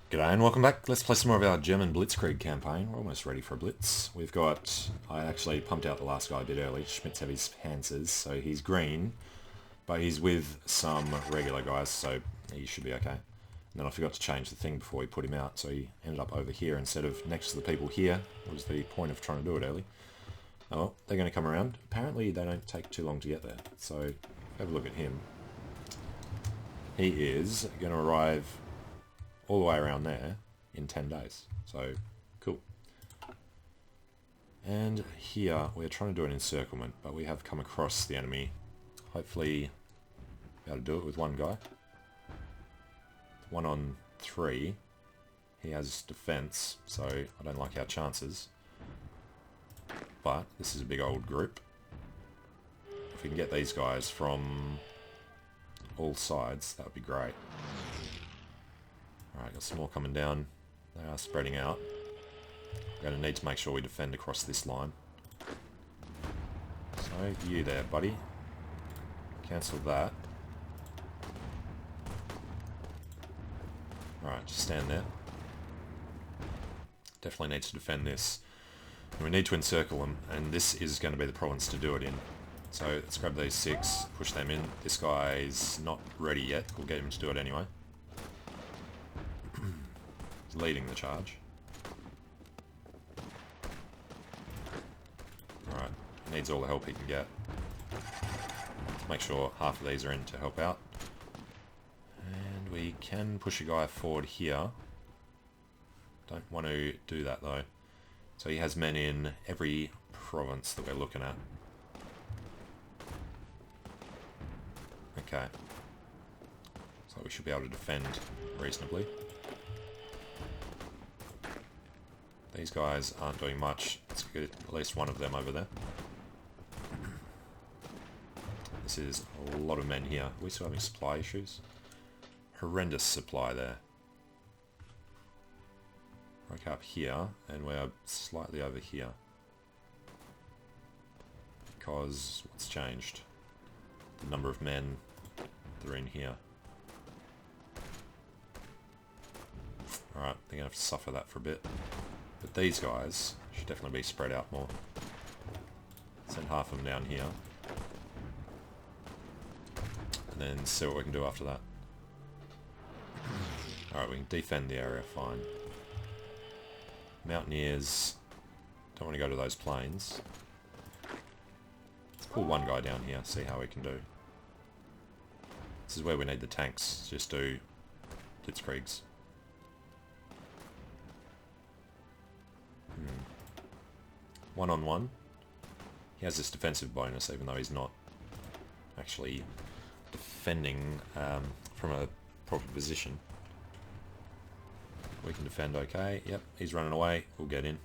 G'day and welcome back. Let's play some more of our German Blitzkrieg campaign. We're almost ready for a blitz. We've got... I actually pumped out the last guy a bit early. Schmidt's have his panzers, so he's green, but he's with some regular guys, so he should be okay. And then I forgot to change the thing before we put him out, so he ended up over here instead of next to the people here. Was the point of trying to do it early. Oh, well, they're going to come around. Apparently they don't take too long to get there, so have a look at him. He is going to arrive all the way around there in 10 days. So, cool. And here, we're trying to do an encirclement, but we have come across the enemy. Hopefully, be able to do it with one guy. 1 on 3. He has defense, so I don't like our chances. But, this is a big old group. If we can get these guys from all sides, that would be great. Alright, got some more coming down. They are spreading out. We're going to need to make sure we defend across this line. So, you there, buddy. Cancel that. Alright, just stand there. Definitely need to defend this. And we need to encircle them, and this is going to be the province to do it in. So, let's grab these 6, push them in. This guy's not ready yet. We'll get him to do it anyway. Leading the charge. Alright, needs all the help he can get. Make sure half of these are in to help out. And we can push a guy forward here. Don't want to do that though. So he has men in every province that we're looking at. Okay. So we should be able to defend reasonably. These guys aren't doing much. Let's get at least one of them over there. This is a lot of men here. Are we still having supply issues? Horrendous supply there. Broke up here, and we're slightly over here. Because what's changed? The number of men that are in here. Alright, they're going to have to suffer that for a bit. But these guys should definitely be spread out more. Send half of them down here. And then see what we can do after that. Alright, we can defend the area fine. Mountaineers don't want to go to those plains. Let's pull one guy down here, see how we can do. This is where we need the tanks, just do Blitzkriegs. One-on-one. He has this defensive bonus, even though he's not actually defending from a proper position. We can defend okay. Yep, he's running away. We'll get in.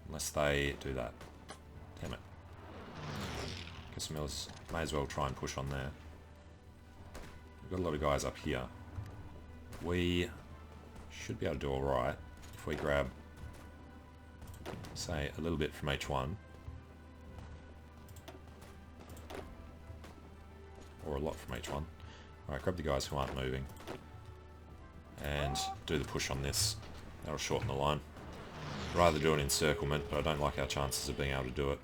Unless they do that. Damn it. Guess we may as well try and push on there. We've got a lot of guys up here. We should be able to do alright if we grab, say, a little bit from each one. Or a lot from each one. Alright, grab the guys who aren't moving. And do the push on this. That'll shorten the line. I'd rather do an encirclement, but I don't like our chances of being able to do it.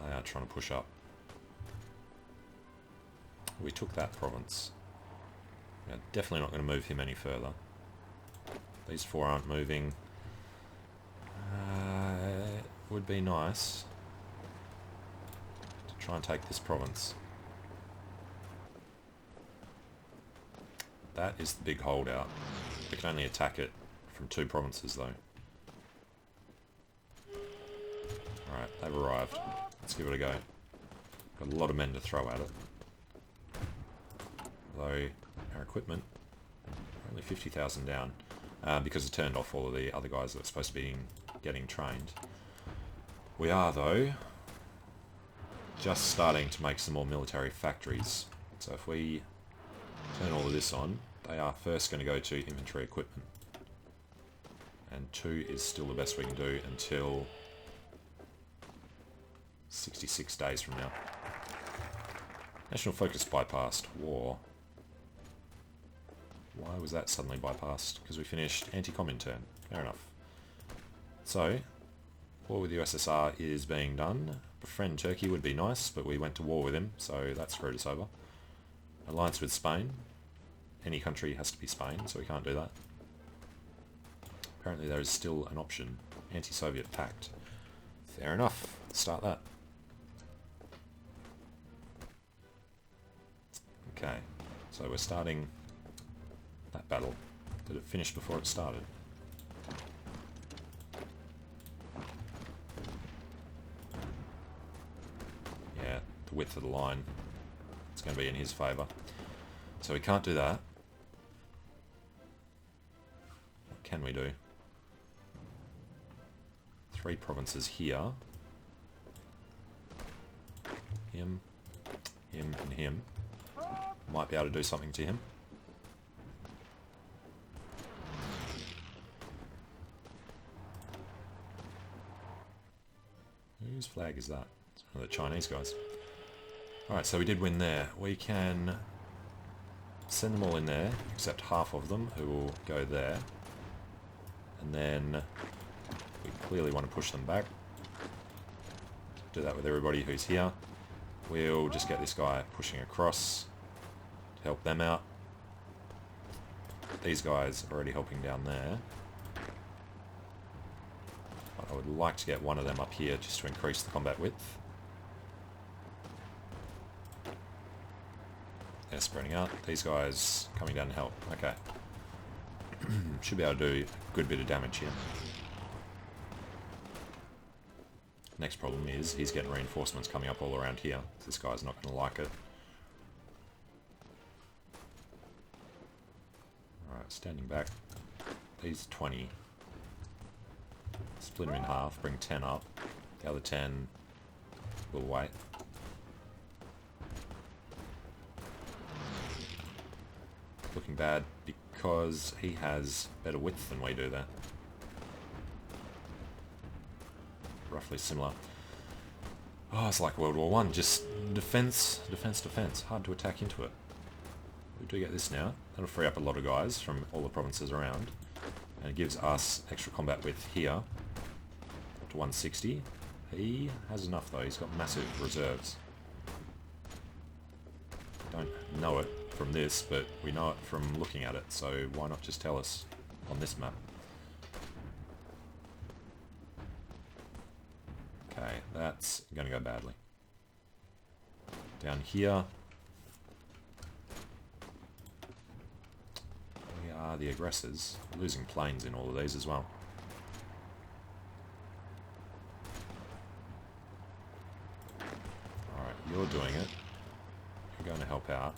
They are trying to push up. We took that province. We're definitely not going to move him any further. These 4 aren't moving. Would be nice to try and take this province. That is the big holdout. We can only attack it from 2 provinces though. Alright, they've arrived. Let's give it a go. Got a lot of men to throw at it. Although our equipment, only 50,000 down. Because it turned off all of the other guys that were supposed to be getting trained. We are, though, just starting to make some more military factories. So if we turn all of this on, they are first going to go to infantry equipment. And 2 is still the best we can do until 66 days from now. National focus bypassed. War. Why was that suddenly bypassed? Because we finished anti-comm turn. Fair enough. So, war with the USSR is being done. Befriend Turkey would be nice, but we went to war with him, so that screwed us over. Alliance with Spain. Any country has to be Spain, so we can't do that. Apparently there is still an option. Anti-Soviet pact. Fair enough. Let's start that. Okay, so we're starting that battle. Did it finish before it started? Yeah, the width of the line. It's going to be in his favour. So we can't do that. What can we do? 3 provinces here. Him, him, and him. Might be able to do something to him. Whose flag is that? It's one of the Chinese guys. Alright, so we did win there. We can send them all in there, except half of them, who will go there. And then we clearly want to push them back. Do that with everybody who's here. We'll just get this guy pushing across to help them out. These guys are already helping down there. I would like to get one of them up here just to increase the combat width. They're spreading out. These guys coming down to help. Okay. Should be able to do a good bit of damage here. Next problem is he's getting reinforcements coming up all around here. This guy's not going to like it. Alright, standing back. These 20. Split them in half, bring 10 up. The other 10 will wait. Looking bad because he has better width than we do there. Roughly similar. Oh, it's like World War One. Just defense, defense, defense. Hard to attack into it. We do get this now. That'll free up a lot of guys from all the provinces around. And it gives us extra combat width here. Up to 160. He has enough though. He's got massive reserves. Don't know it from this, but we know it from looking at it. So why not just tell us on this map? Okay, that's going to go badly. Down here, we are the aggressors. We're losing planes in all of these as well. Alright, you're doing it. You're going to help out.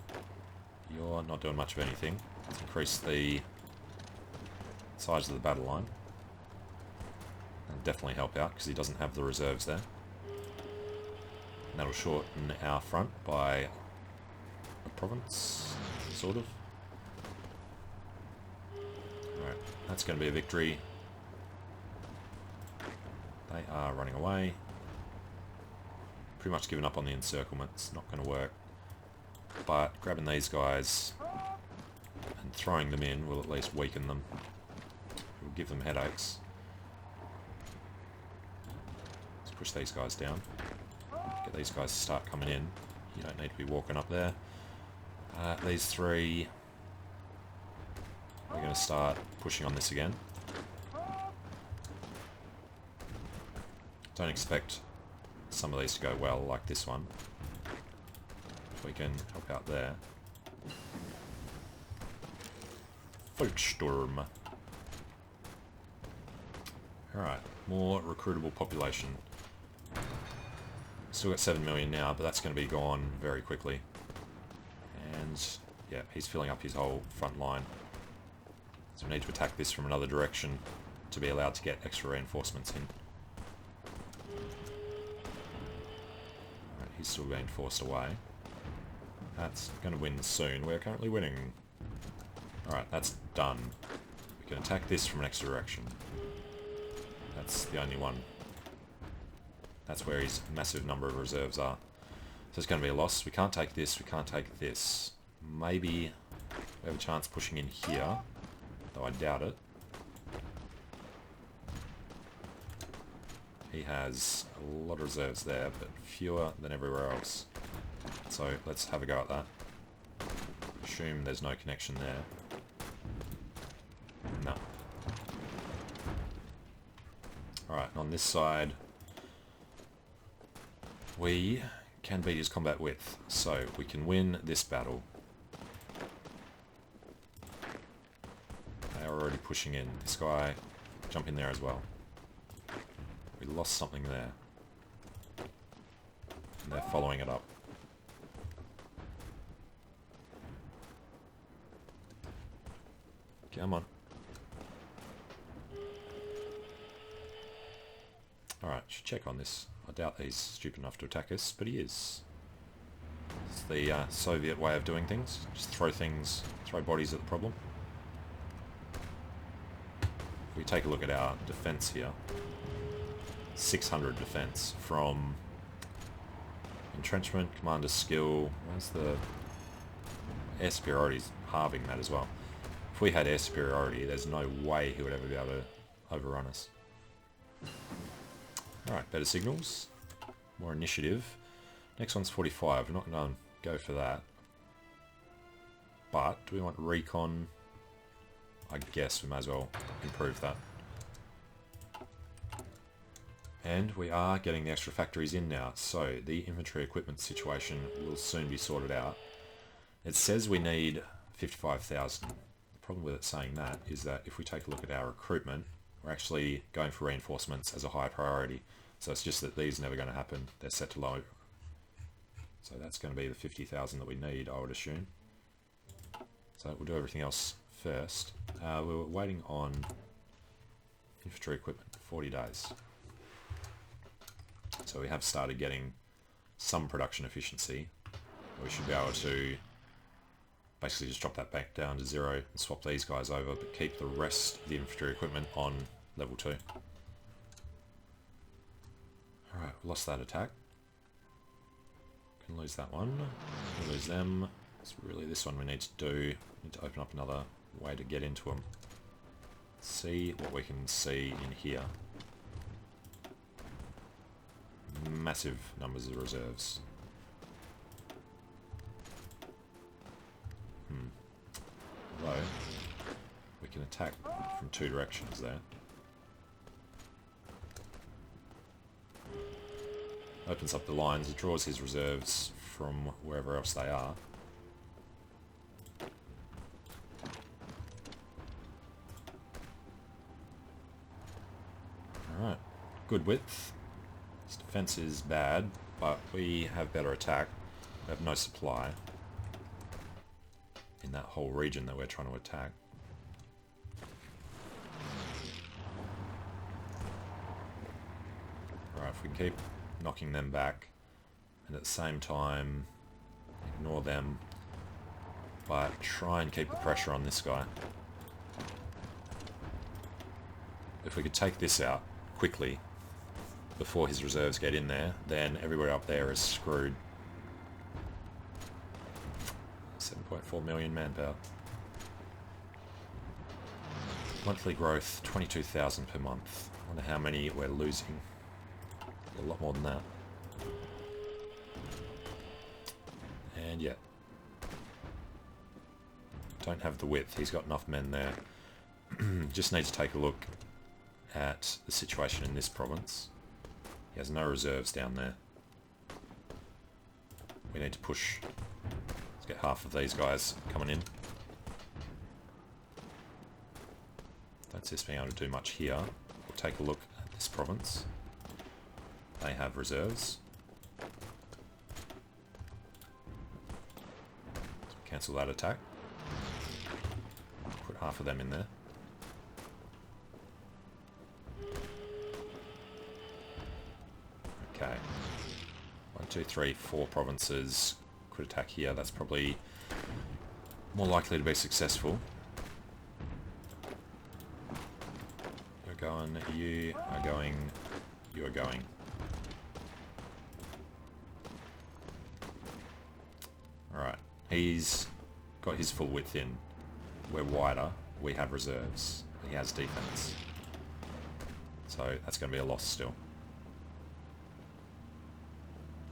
You're not doing much of anything. Let's increase the size of the battle line. Definitely help out because he doesn't have the reserves there. And that'll shorten our front by a province, sort of. Alright, that's going to be a victory. They are running away. Pretty much given up on the encirclement. It's not going to work. But grabbing these guys and throwing them in will at least weaken them. It will give them headaches. Push these guys down. Get these guys to start coming in. You don't need to be walking up there. These 3... We're going to start pushing on this again. Don't expect some of these to go well, like this one. If we can help out there. Volkssturm. Alright, more recruitable population. Still got 7 million now, but that's going to be gone very quickly. And yeah, he's filling up his whole front line. So we need to attack this from another direction to be allowed to get extra reinforcements in. Alright, he's still being forced away. That's going to win soon. We're currently winning. Alright, that's done. We can attack this from an extra direction. That's the only one. That's where his massive number of reserves are. So it's going to be a loss. We can't take this, we can't take this. Maybe we have a chance pushing in here, though I doubt it. He has a lot of reserves there, but fewer than everywhere else. So let's have a go at that. Assume there's no connection there. No. Alright, on this side, we can beat his combat width, so we can win this battle. They are already pushing in. This guy, jump in there as well. We lost something there. And they're following it up. Come on. Alright, should check on this. I doubt he's stupid enough to attack us, but he is. It's the Soviet way of doing things. Just throw bodies at the problem. If we take a look at our defense here, 600 defense from entrenchment, commander skill. Where's the air superiority's halving that as well. If we had air superiority, there's no way he would ever be able to overrun us. Alright, better signals, more initiative. Next one's 45, we're not going to go for that. But, do we want recon? I guess we may as well improve that. And we are getting the extra factories in now, so the infantry equipment situation will soon be sorted out. It says we need 55,000. The problem with it saying that is that if we take a look at our recruitment, we're actually going for reinforcements as a high priority. So it's just that these are never going to happen. They're set to low. So that's going to be the 50,000 that we need, I would assume. So we'll do everything else first. We were waiting on infantry equipment for 40 days. So we have started getting some production efficiency. We should be able to basically just drop that back down to 0 and swap these guys over, but keep the rest of the infantry equipment on level 2. Alright, we lost that attack. Can lose that one. Can lose them. It's really this one we need to do. We need to open up another way to get into them. See what we can see in here. Massive numbers of reserves. Although, we can attack from 2 directions there. Opens up the lines, it draws his reserves from wherever else they are. Alright, good width. His defense is bad, but we have better attack. We have no supply in that whole region that we're trying to attack. Alright, if we can keep knocking them back and at the same time ignore them, but try and keep the pressure on this guy. If we could take this out quickly before his reserves get in there, then everybody up there is screwed. 7.4 million manpower. Monthly growth, 22,000 per month. I wonder how many we're losing. A lot more than that. And yeah. Don't have the width. He's got enough men there. Just need to take a look at the situation in this province. He has no reserves down there. We need to push. Let's get half of these guys coming in. Don't see us being able to do much here. We'll take a look at this province. They have reserves. So cancel that attack. Put half of them in there. Okay. 1, 2, 3, 4 provinces could attack here. That's probably more likely to be successful. You're going, you are going, you are going. Alright, he's got his full width in. We're wider, we have reserves. He has defense. So that's going to be a loss still.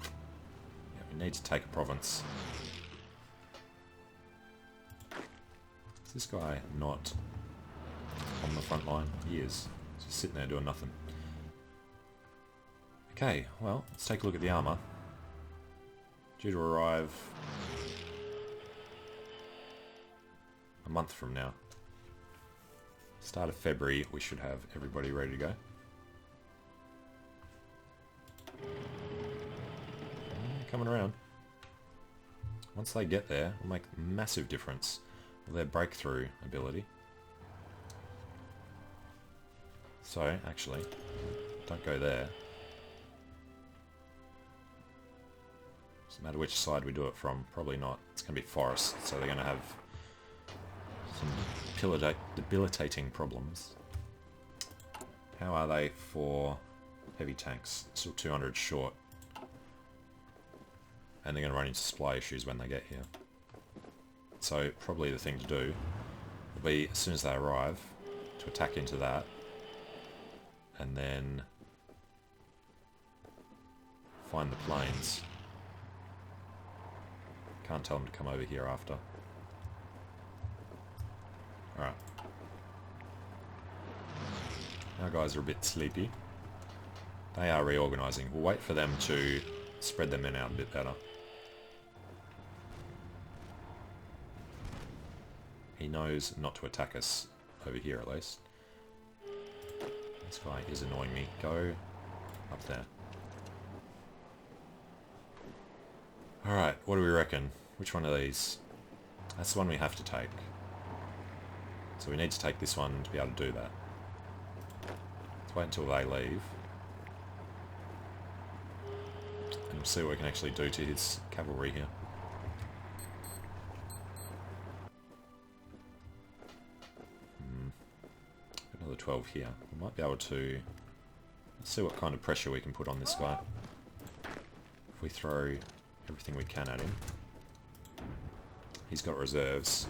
Yeah, we need to take a province. Is this guy not on the front line? He is. He's just sitting there doing nothing. Okay, well, let's take a look at the armour. Due to arrive a month from now. Start of February, we should have everybody ready to go. Coming around. Once they get there, it'll make a massive difference with their breakthrough ability. So, actually, don't go there. Doesn't matter which side we do it from, probably not. It's going to be forest, so they're going to have some debilitating problems. How are they for heavy tanks? Still 200 short. And they're going to run into supply issues when they get here. So probably the thing to do will be, as soon as they arrive, to attack into that. And then find the plains. Can't tell them to come over here after. Alright. Our guys are a bit sleepy. They are reorganising. We'll wait for them to spread their men out a bit better. He knows not to attack us over here at least. This guy is annoying me. Go up there. Alright, what do we reckon? Which one of these? That's the one we have to take. So we need to take this one to be able to do that. Let's wait until they leave. And we'll see what we can actually do to his cavalry here. Another 12 here. We might be able to... Let's see what kind of pressure we can put on this guy. If we throw everything we can at him. He's got reserves.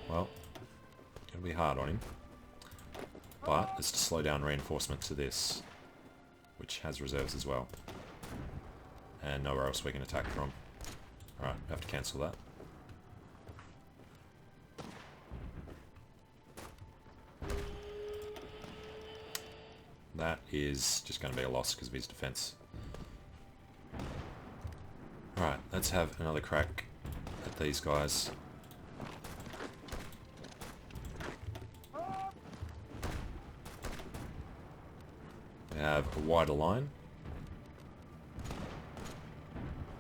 Well, it'll be hard on him. But it's to slow down reinforcement to this, which has reserves as well. And nowhere else we can attack from. Alright, we have to cancel that. That is just going to be a loss because of his defense. Alright, let's have another crack at these guys. We have a wider line.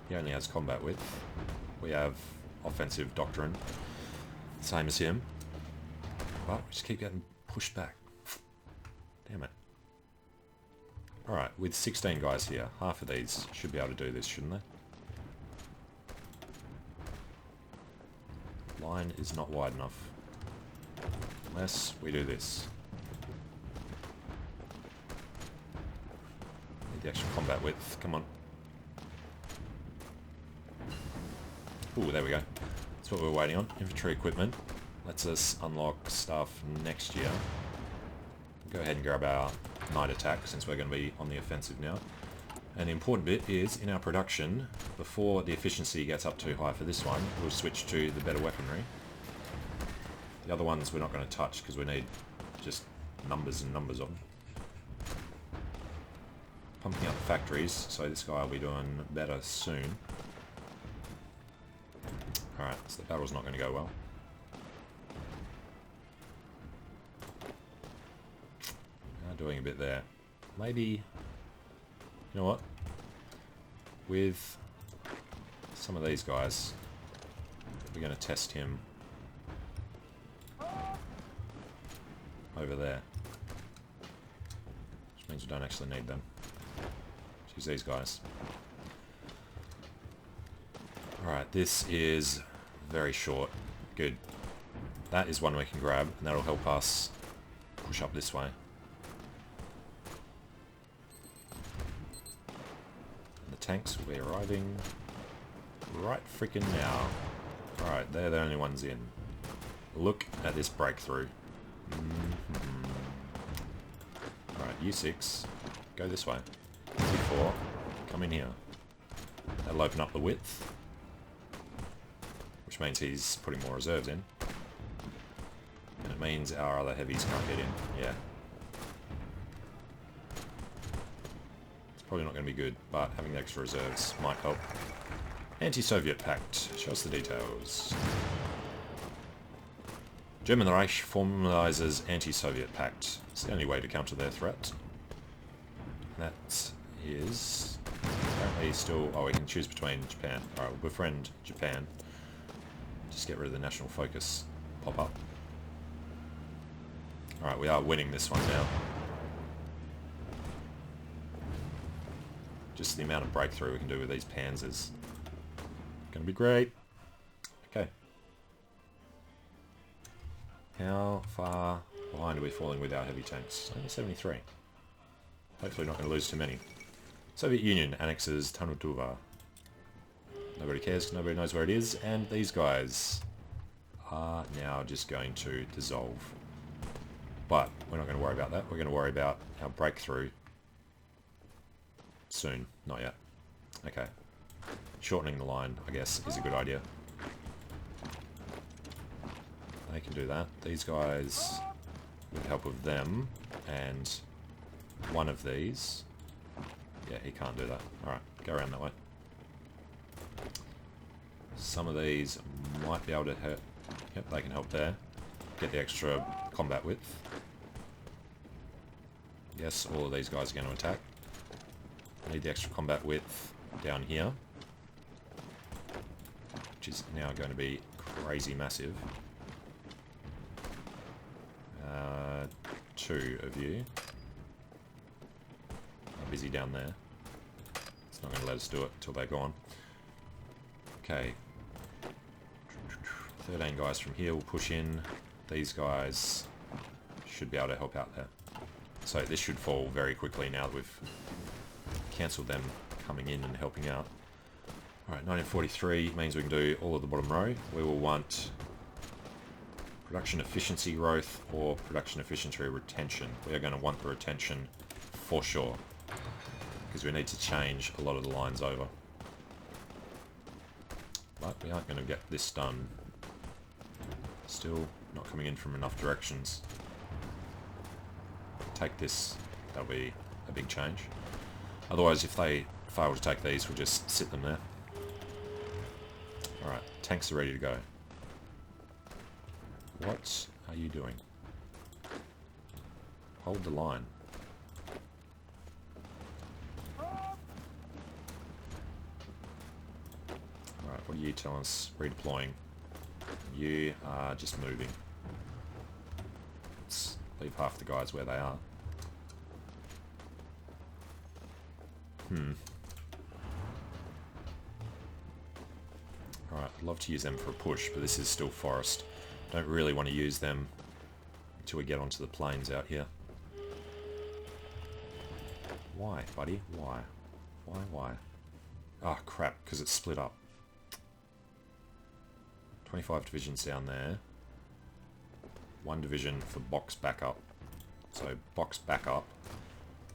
He only has combat width. We have offensive doctrine, same as him. But we just keep getting pushed back. Damn it. Alright, with 16 guys here, half of these should be able to do this, shouldn't they? Line is not wide enough. Unless we do this. Need the extra combat width, come on. Ooh, there we go. That's what we're waiting on. Infantry equipment lets us unlock stuff next year. Go ahead and grab our night attack since we're going to be on the offensive now. And the important bit is, in our production, before the efficiency gets up too high for this one, we'll switch to the better weaponry. The other ones we're not going to touch because we need just numbers and numbers of them. Pumping up the factories, so this guy will be doing better soon. Alright, so the battle's not going to go well. Doing a bit there. Maybe, you know what? With some of these guys, we're going to test him over there. Which means we don't actually need them. Choose these guys. Alright, this is very short. Good. That is one we can grab, and that'll help us push up this way. tanks will be arriving right freaking now. Alright, they're the only ones in. Look at this breakthrough. Alright, U6, go this way. U4, come in here. That'll open up the width, which means he's putting more reserves in. And it means our other heavies can't get in. Yeah. It's probably not going to be good, but having the extra reserves might help. Anti-Soviet pact. Show us the details. German Reich formalizes anti-Soviet pact. It's the only way to counter their threat. That is apparently still... Oh, we can choose between Japan. Alright, we'll befriend Japan. Just get rid of the national focus pop-up. Alright, we are winning this one now. Just the amount of breakthrough we can do with these panzers. Gonna be great. Okay. How far behind are we falling with our heavy tanks? Only 73. Hopefully not going to lose too many. Soviet Union annexes Tanutuva. Nobody cares, nobody knows where it is, and these guys are now just going to dissolve. But we're not going to worry about that. We're going to worry about our breakthrough soon. Not yet. Okay. Shortening the line, I guess, is a good idea. They can do that. These guys, with the help of them, and one of these... Yeah, he can't do that. Alright, go around that way. Some of these might be able to hurt. Yep, they can help there. Get the extra combat width. Yes, all of these guys are going to attack. Need the extra combat width down here, which is now going to be crazy massive. 2 of you are busy down there. It's not going to let us do it until they're gone. Okay. 13 guys from here will push in. These guys should be able to help out there. So this should fall very quickly now that we've cancelled them coming in and helping out. Alright, 1943 means we can do all of the bottom row. We will want production efficiency growth or production efficiency retention. We are going to want the retention for sure, because we need to change a lot of the lines over. But we aren't going to get this done. Still not coming in from enough directions. Take this, that'll be a big change. Otherwise, if they fail to take these, we'll just sit them there. Alright, tanks are ready to go. What are you doing? Hold the line. Alright, what are you telling us? Redeploying. You are just moving. Let's leave half the guys where they are. Alright, I'd love to use them for a push, but this is still forest. Don't really want to use them until we get onto the plains out here. Why, buddy? Why? Why? Ah, crap, because it's split up. 25 divisions down there. 1 division for box backup. So box backup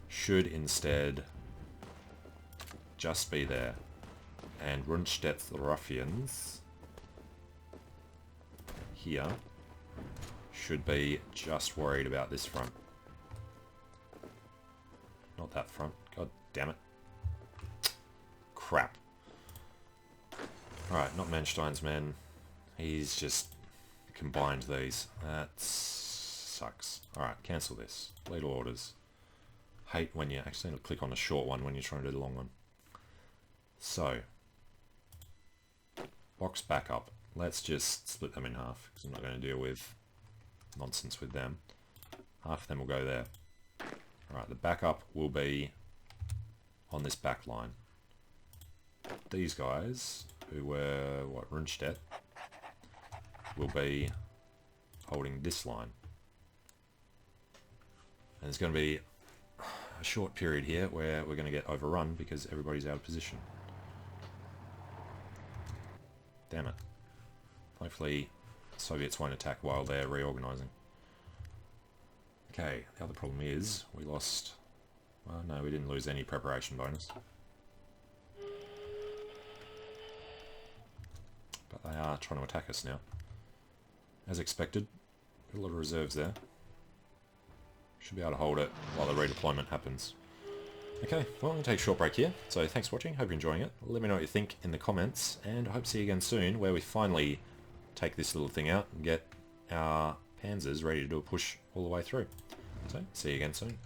should instead just be there. And Rundstedt's ruffians here should be just worried about this front. Not that front. God damn it. Crap. Alright, not Manstein's men. He's just combined these. That sucks. Alright, cancel this. Lead orders. Hate when you accidentally click on a short one when you're trying to do the long one. So, box backup. Let's just split them in half, because I'm not going to deal with nonsense with them. Half of them will go there. Alright, the backup will be on this back line. These guys, who were, what, Rundstedt, will be holding this line. And there's going to be a short period here where we're going to get overrun because everybody's out of position. Damn it. Hopefully Soviets won't attack while they're reorganising. Okay, the other problem is we lost... Well, no, we didn't lose any preparation bonus. But they are trying to attack us now. As expected, a lot of reserves there. Should be able to hold it while the redeployment happens. Okay, well, I'm going to take a short break here. So thanks for watching, hope you're enjoying it. Let me know what you think in the comments, and I hope to see you again soon, where we finally take this little thing out and get our panzers ready to do a push all the way through. So, see you again soon.